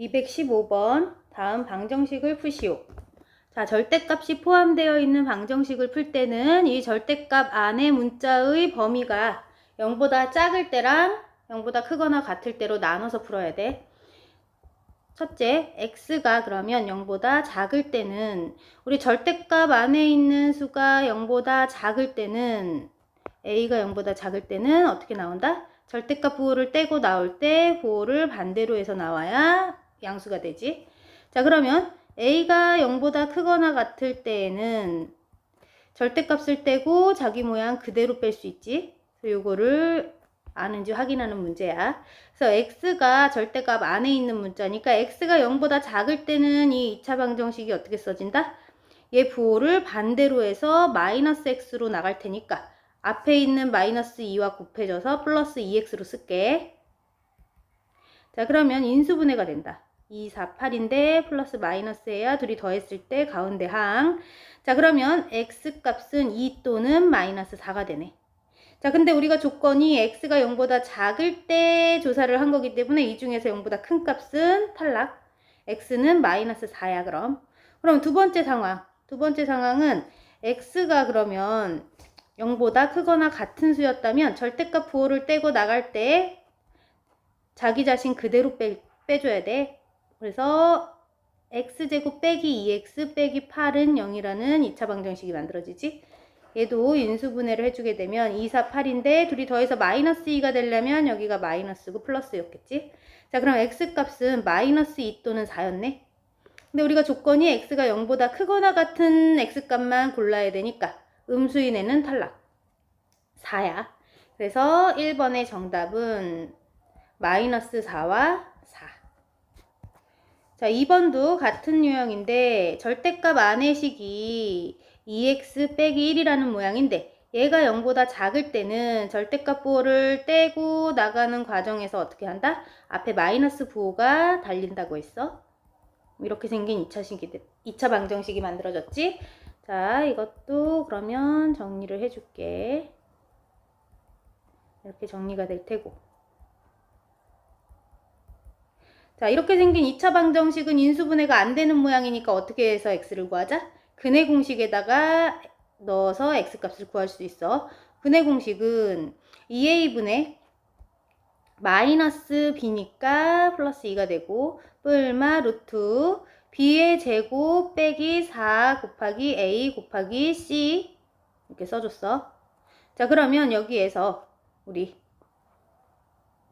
215번 다음 방정식을 푸시오. 자, 절대값이 포함되어 있는 방정식을 풀 때는 이 절대값 안에 문자의 범위가 0보다 작을 때랑 0보다 크거나 같을 때로 나눠서 풀어야 돼. 첫째, x가 그러면 0보다 작을 때는 우리 절대값 안에 있는 수가 0보다 작을 때는 a가 0보다 작을 때는 어떻게 나온다? 절대값 부호를 떼고 나올 때 부호를 반대로 해서 나와야 양수가 되지. 자, 그러면 a가 0보다 크거나 같을 때에는 절대값을 떼고 자기 모양 그대로 뺄 수 있지. 그래서 요거를 아는지 확인하는 문제야. 그래서 x가 절대값 안에 있는 문자니까 x가 0보다 작을 때는 이 2차 방정식이 어떻게 써진다? 얘 부호를 반대로 해서 마이너스 x로 나갈 테니까 앞에 있는 마이너스 2와 곱해져서 플러스 2x로 쓸게. 자, 그러면 인수분해가 된다. 2, 4, 8인데 플러스 마이너스에야 둘이 더했을 때 가운데 항. 자, 그러면 x값은 2 또는 마이너스 4가 되네. 자, 근데 우리가 조건이 x가 0보다 작을 때 조사를 한 거기 때문에 이 중에서 0보다 큰 값은 탈락. x는 마이너스 4야, 그럼. 그럼 두 번째 상황. 두 번째 상황은 x가 그러면 0보다 크거나 같은 수였다면 절대값 부호를 떼고 나갈 때 자기 자신 그대로 빼줘야 돼. 그래서 x제곱 빼기 2x 빼기 8은 0이라는 2차 방정식이 만들어지지. 얘도 인수분해를 해주게 되면 2, 4, 8인데 둘이 더해서 마이너스 2가 되려면 여기가 마이너스고 플러스였겠지. 자, 그럼 x값은 마이너스 2 또는 4였네. 근데 우리가 조건이 x가 0보다 크거나 같은 x값만 골라야 되니까 음수인 애는 탈락. 4야. 그래서 1번의 정답은 마이너스 4와 4. 자, 2번도 같은 유형인데 절대값 안의 식이 2x 빼기 1이라는 모양인데 얘가 0보다 작을 때는 절대값 부호를 떼고 나가는 과정에서 어떻게 한다? 앞에 마이너스 부호가 달린다고 했어. 이렇게 생긴 2차 방정식이 만들어졌지? 자, 이것도 그러면 정리를 해줄게. 이렇게 정리가 될 테고. 자, 이렇게 생긴 2차 방정식은 인수분해가 안 되는 모양이니까 어떻게 해서 x를 구하자? 근해 공식에다가 넣어서 x값을 구할 수 있어. 근해 공식은 2a분의 마이너스 b니까 플러스 2가 되고 뿔마 루트 b의 제곱 빼기 4 곱하기 a 곱하기 c 이렇게 써줬어. 자, 그러면 여기에서 우리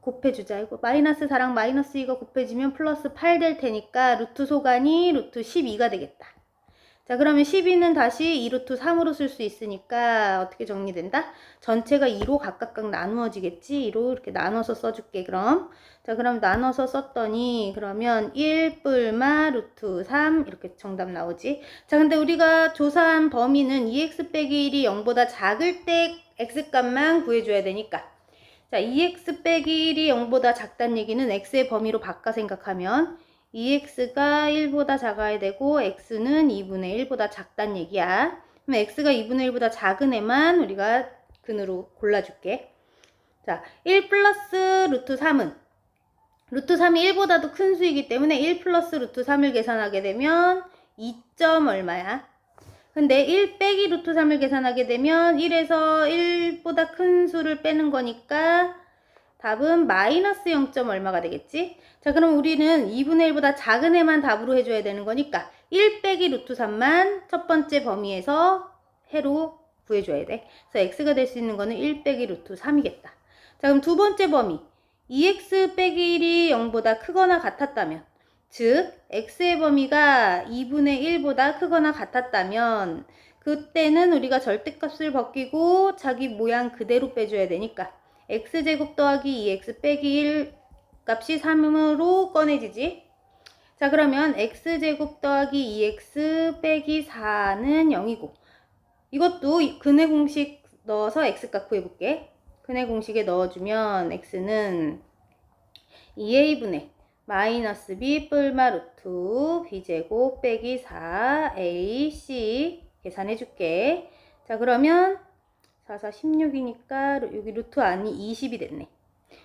곱해주자. 이거 마이너스 4랑 마이너스 2가 곱해지면 플러스 8 될 테니까 루트 소간이 루트 12가 되겠다. 자, 그러면 12는 다시 2루트 3으로 쓸 수 있으니까 어떻게 정리된다? 전체가 2로 각각 나누어지겠지? 2로 이렇게 나눠서 써줄게, 그럼. 자, 그럼 나눠서 썼더니 그러면 1 뿔마 루트 3 이렇게 정답 나오지? 자, 근데 우리가 조사한 범위는 2x 빼기 1이 0보다 작을 때 x값만 구해줘야 되니까 자, 2x 빼기 1이 0보다 작다는 얘기는 x의 범위로 바꿔 생각하면 2x가 1보다 작아야 되고 x는 2분의 1보다 작다는 얘기야. 그럼 x가 2분의 1보다 작은 애만 우리가 근으로 골라줄게. 자, 1 플러스 루트 3은 루트 3이 1보다도 큰 수이기 때문에 1 플러스 루트 3을 계산하게 되면 2점 얼마야? 근데 1 빼기 루트 3을 계산하게 되면 1에서 1보다 큰 수를 빼는 거니까 답은 마이너스 0. 얼마가 되겠지? 자, 그럼 우리는 2분의 1보다 작은 애만 답으로 해줘야 되는 거니까 1 빼기 루트 3만 첫 번째 범위에서 해로 구해줘야 돼. 그래서 x가 될 수 있는 거는 1 빼기 루트 3이겠다. 자, 그럼 두 번째 범위 2x 빼기 1이 0보다 크거나 같았다면 즉 x의 범위가 2분의 1보다 크거나 같았다면 그때는 우리가 절대값을 벗기고 자기 모양 그대로 빼줘야 되니까 x제곱 더하기 2x 빼기 1 값이 3으로 꺼내지지. 자, 그러면 x제곱 더하기 2x 빼기 4는 0이고 이것도 근해 공식 넣어서 x값 구해볼게. 근해 공식에 넣어주면 x는 2a분의 마이너스 b 뿔마 루트 b제곱 빼기 4 ac 계산해줄게. 자, 그러면 4, 4, 16이니까 여기 루트 안이 20이 됐네.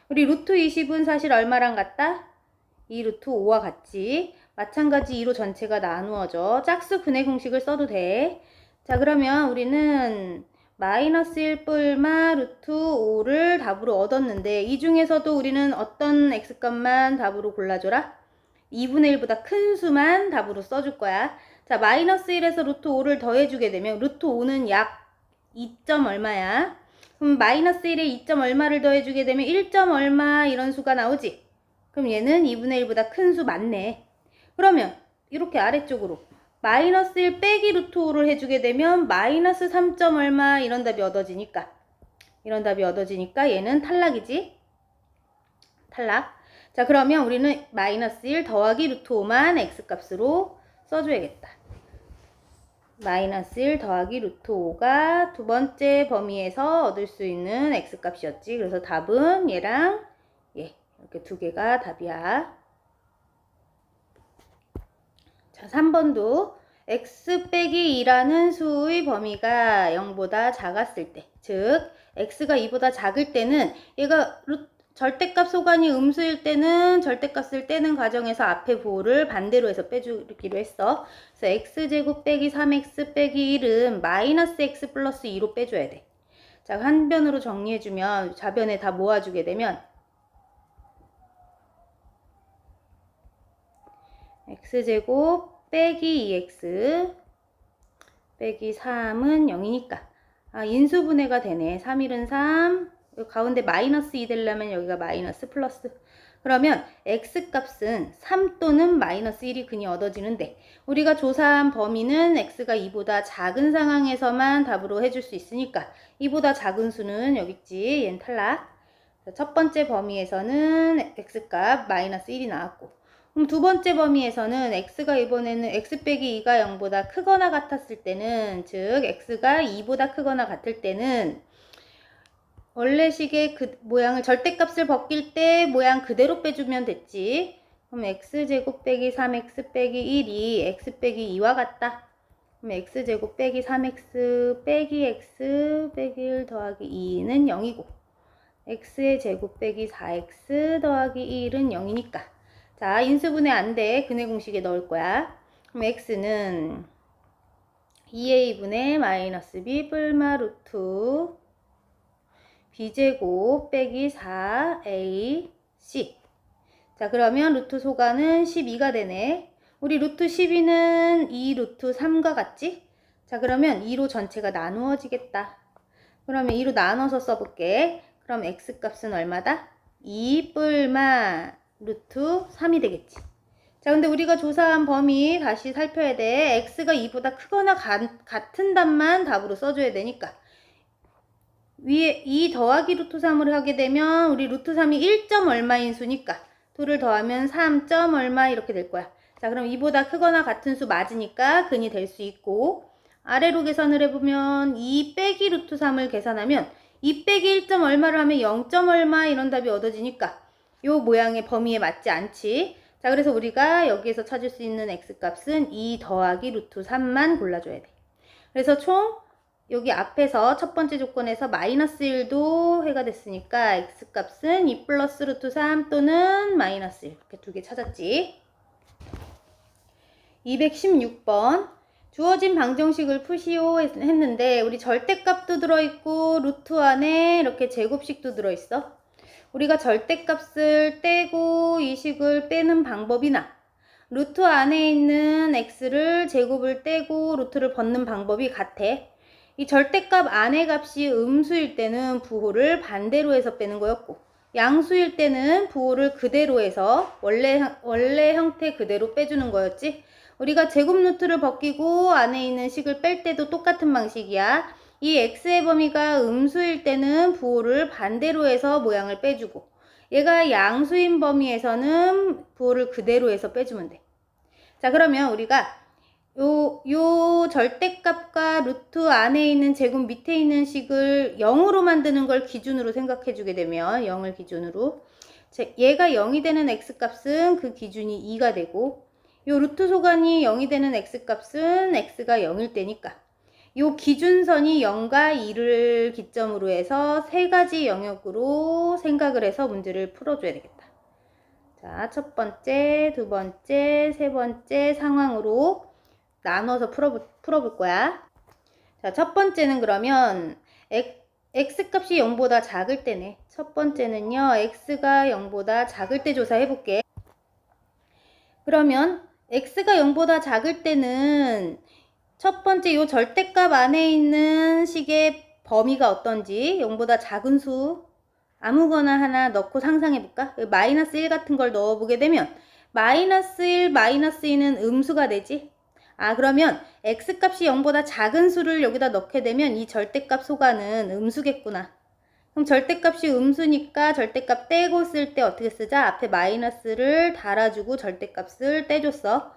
우리 루트 20은 사실 얼마랑 같다? 2 루트 5와 같지. 마찬가지 2로 전체가 나누어져. 짝수 근해 공식을 써도 돼. 자, 그러면 우리는 마이너스 1 뿔마 루트 5를 답으로 얻었는데 이 중에서도 우리는 어떤 x값만 답으로 골라줘라? 2분의 1보다 큰 수만 답으로 써줄 거야. 자, 마이너스 1에서 루트 5를 더해주게 되면 루트 5는 약 2점 얼마야? 그럼 마이너스 1에 2점 얼마를 더해주게 되면 1점 얼마 이런 수가 나오지? 그럼 얘는 2분의 1보다 큰 수 맞네. 그러면 이렇게 아래쪽으로 마이너스 1 빼기 루트 5를 해주게 되면 마이너스 3점 얼마 이런 답이 얻어지니까 얘는 탈락이지? 탈락. 자, 그러면 우리는 마이너스 1 더하기 루트 5만 x값으로 써줘야겠다. 마이너스 1 더하기 루트 5가 두 번째 범위에서 얻을 수 있는 x값이었지. 그래서 답은 얘랑 얘 이렇게 두 개가 답이야. 자, 3번도 x 빼기 2라는 수의 범위가 0보다 작았을 때, 즉 x가 2보다 작을 때는 얘가 절대값 소관이 음수일 때는 절대값을 떼는 과정에서 앞에 부호를 반대로 해서 빼주기로 했어. 그래서 x제곱 빼기 3x 빼기 1은 마이너스 x 플러스 2로 빼줘야 돼. 자, 한 변으로 정리해주면 좌변에 다 모아주게 되면 x제곱 빼기 2x 빼기 3은 0이니까 인수분해가 되네. 3, 1은 3 가운데 마이너스 2 되려면 여기가 마이너스 플러스. 그러면 x값은 3 또는 마이너스 1이 근이 얻어지는데 우리가 조사한 범위는 x가 2보다 작은 상황에서만 답으로 해줄 수 있으니까 2보다 작은 수는 여기 있지. 얘는 탈락. 첫 번째 범위에서는 x값 마이너스 1이 나왔고, 그럼 두 번째 범위에서는 x가 이번에는 x 빼기 2가 0보다 크거나 같았을 때는, 즉 x가 2보다 크거나 같을 때는 원래식의 그 모양을 절대값을 벗길 때 모양 그대로 빼주면 됐지. 그럼 x제곱 빼기 3x 빼기 1이 x 빼기 2와 같다. 그럼 x제곱 빼기 3x 빼기 x 빼기 1 더하기 2는 0이고 x의 제곱 빼기 4x 더하기 1은 0이니까 자, 인수분해 안 돼. 근해 공식에 넣을 거야. 그럼 x는 2a분의 마이너스 b 뿔마 루트 b제곱 빼기 4ac. 자, 그러면 루트 소가는 12가 되네. 우리 루트 12는 2 루트 3과 같지? 자, 그러면 2로 전체가 나누어지겠다. 그러면 2로 나눠서 써볼게. 그럼 x값은 얼마다? 2 뿔마 루트 3이 되겠지. 자, 근데 우리가 조사한 범위 다시 살펴야 돼. x가 2보다 크거나 같은 답만 답으로 써줘야 되니까 위에 2 더하기 루트 3을 하게 되면 우리 루트 3이 1점 얼마인 수니까 2를 더하면 3점 얼마 이렇게 될 거야. 자, 그럼 2보다 크거나 같은 수 맞으니까 근이 될 수 있고, 아래로 계산을 해보면 2 빼기 루트 3을 계산하면 2 빼기 1점 얼마를 하면 0점 얼마 이런 답이 얻어지니까 요 모양의 범위에 맞지 않지. 자, 그래서 우리가 여기에서 찾을 수 있는 x값은 2 더하기 루트 3만 골라줘야 돼. 그래서 총 여기 앞에서 첫 번째 조건에서 마이너스 1도 해가 됐으니까 x값은 2 플러스 루트 3 또는 마이너스 1 이렇게 두 개 찾았지. 216번 주어진 방정식을 푸시오 했는데 우리 절대값도 들어있고 루트 안에 이렇게 제곱식도 들어있어. 우리가 절대값을 떼고 이 식을 빼는 방법이나 루트 안에 있는 x를 제곱을 떼고 루트를 벗는 방법이 같아. 이 절대값 안의 값이 음수일 때는 부호를 반대로 해서 빼는 거였고, 양수일 때는 부호를 그대로 해서 원래 형태 그대로 빼주는 거였지. 우리가 제곱 루트를 벗기고 안에 있는 식을 뺄 때도 똑같은 방식이야. 이 x의 범위가 음수일 때는 부호를 반대로 해서 모양을 빼주고, 얘가 양수인 범위에서는 부호를 그대로 해서 빼주면 돼. 자, 그러면 우리가 요 절대값과 루트 안에 있는 제곱 밑에 있는 식을 0으로 만드는 걸 기준으로 생각해 주게 되면 0을 기준으로 얘가 0이 되는 x값은 그 기준이 2가 되고, 요 루트 소관이 0이 되는 x값은 x가 0일 때니까 요 기준선이 0과 2를 기점으로 해서 세 가지 영역으로 생각을 해서 문제를 풀어줘야 되겠다. 자, 첫 번째, 두 번째, 세 번째 상황으로 나눠서 풀어볼 거야. 자, 첫 번째는 그러면 x값이 0보다 작을 때네. 첫 번째는요, x가 0보다 작을 때 조사해 볼게. 그러면 x가 0보다 작을 때는 첫 번째 요 절대값 안에 있는 식의 범위가 어떤지 0보다 작은 수 아무거나 하나 넣고 상상해 볼까? 마이너스 1 같은 걸 넣어보게 되면 마이너스 1, 마이너스 2는 음수가 되지? 아, 그러면 x값이 0보다 작은 수를 여기다 넣게 되면 이 절대값 소가는 음수겠구나. 그럼 절대값이 음수니까 절대값 떼고 쓸 때 어떻게 쓰자? 앞에 마이너스를 달아주고 절대값을 떼줬어.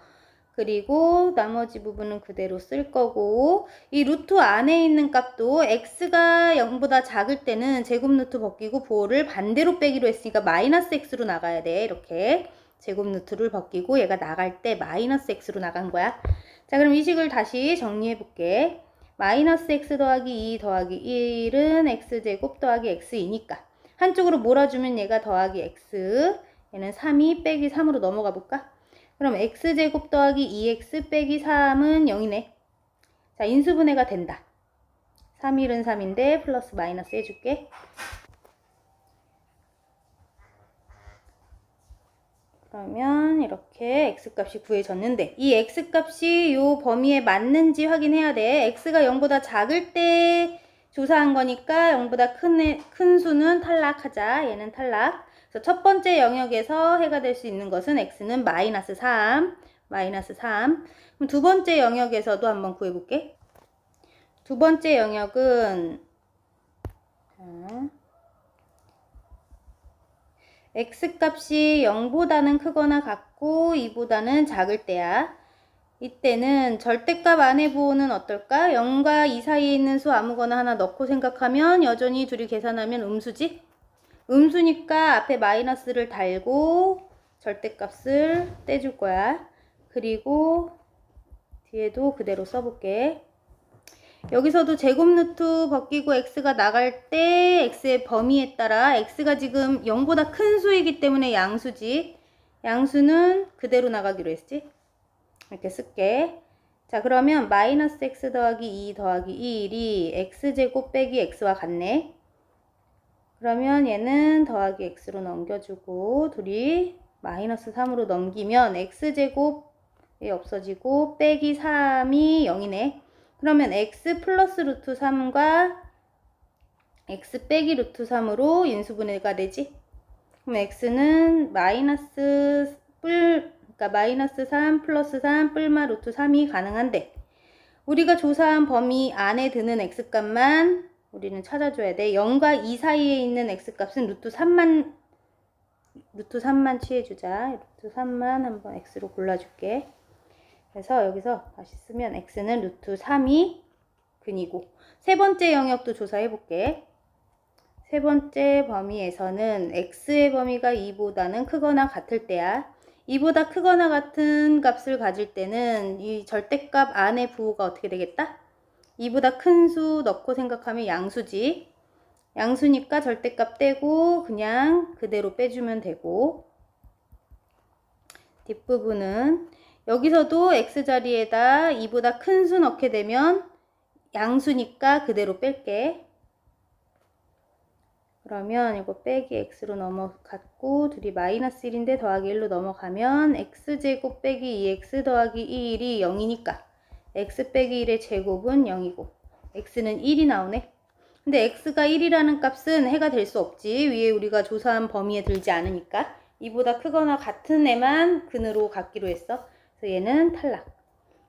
그리고 나머지 부분은 그대로 쓸 거고, 이 루트 안에 있는 값도 x가 0보다 작을 때는 제곱 루트 벗기고 보호를 반대로 빼기로 했으니까 마이너스 x로 나가야 돼. 이렇게 제곱 루트를 벗기고 얘가 나갈 때 마이너스 x로 나간 거야. 자, 그럼 이 식을 다시 정리해 볼게. 마이너스 x 더하기 2 더하기 1은 x제곱 더하기 x이니까 한쪽으로 몰아주면 얘가 더하기 x, 얘는 3이 빼기 3으로 넘어가 볼까? 그럼 x제곱 더하기 2x 빼기 3은 0이네. 자, 인수분해가 된다. 3일은 3인데 플러스 마이너스 해줄게. 그러면 이렇게 x값이 구해졌는데 이 x값이 요 범위에 맞는지 확인해야 돼. x가 0보다 작을 때 조사한 거니까 0보다 큰 수는 탈락하자. 얘는 탈락. 그래서 첫 번째 영역에서 해가 될 수 있는 것은 x는 마이너스 3. 그럼 두 번째 영역에서도 한번 구해볼게. 두 번째 영역은 x값이 0보다는 크거나 같고 2보다는 작을 때야. 이때는 절대값 안에 부호는 어떨까? 0과 2 사이에 있는 수 아무거나 하나 넣고 생각하면 여전히 둘이 계산하면 음수지? 음수니까 앞에 마이너스를 달고 절대값을 떼줄 거야. 그리고 뒤에도 그대로 써볼게. 여기서도 제곱 루트 벗기고 x가 나갈 때 x의 범위에 따라 x가 지금 0보다 큰 수이기 때문에 양수지. 양수는 그대로 나가기로 했지. 이렇게 쓸게. 자, 그러면 마이너스 x 더하기 2 더하기 1이 x제곱 빼기 x와 같네. 그러면 얘는 더하기 x로 넘겨주고 둘이 마이너스 3으로 넘기면 x제곱이 없어지고 빼기 3이 0이네. 그러면 x 플러스 루트 3과 x 빼기 루트 3으로 인수분해가 되지. 그럼 x는 그러니까 마이너스 3 플러스 3 뿔마 루트 3이 가능한데 우리가 조사한 범위 안에 드는 x값만 우리는 찾아줘야 돼. 0과 2 사이에 있는 x값은 루트 3만 취해주자. 루트 3만 한번 x로 골라줄게. 그래서 여기서 다시 쓰면 x는 루트 3이 근이고 세 번째 영역도 조사해 볼게. 세 번째 범위에서는 x의 범위가 2보다는 크거나 같을 때야. 2보다 크거나 같은 값을 가질 때는 이 절대값 안에 부호가 어떻게 되겠다? 2보다 큰 수 넣고 생각하면 양수지. 양수니까 절대값 떼고 그냥 그대로 빼주면 되고 뒷부분은 여기서도 x자리에다 2보다 큰 수 넣게 되면 양수니까 그대로 뺄게. 그러면 이거 빼기 x로 넘어갔고 둘이 마이너스 1인데 더하기 1로 넘어가면 x제곱 빼기 2x 더하기 2일이 0이니까 x 빼기 1의 제곱은 0이고 x는 1이 나오네. 근데 x가 1이라는 값은 해가 될 수 없지. 위에 우리가 조사한 범위에 들지 않으니까 2보다 크거나 같은 애만 근으로 갖기로 했어. 그래서 얘는 탈락.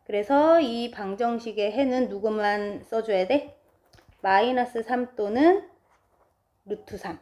그래서 이 방정식의 해는 누구만 써줘야 돼? 마이너스 3 또는 루트 3.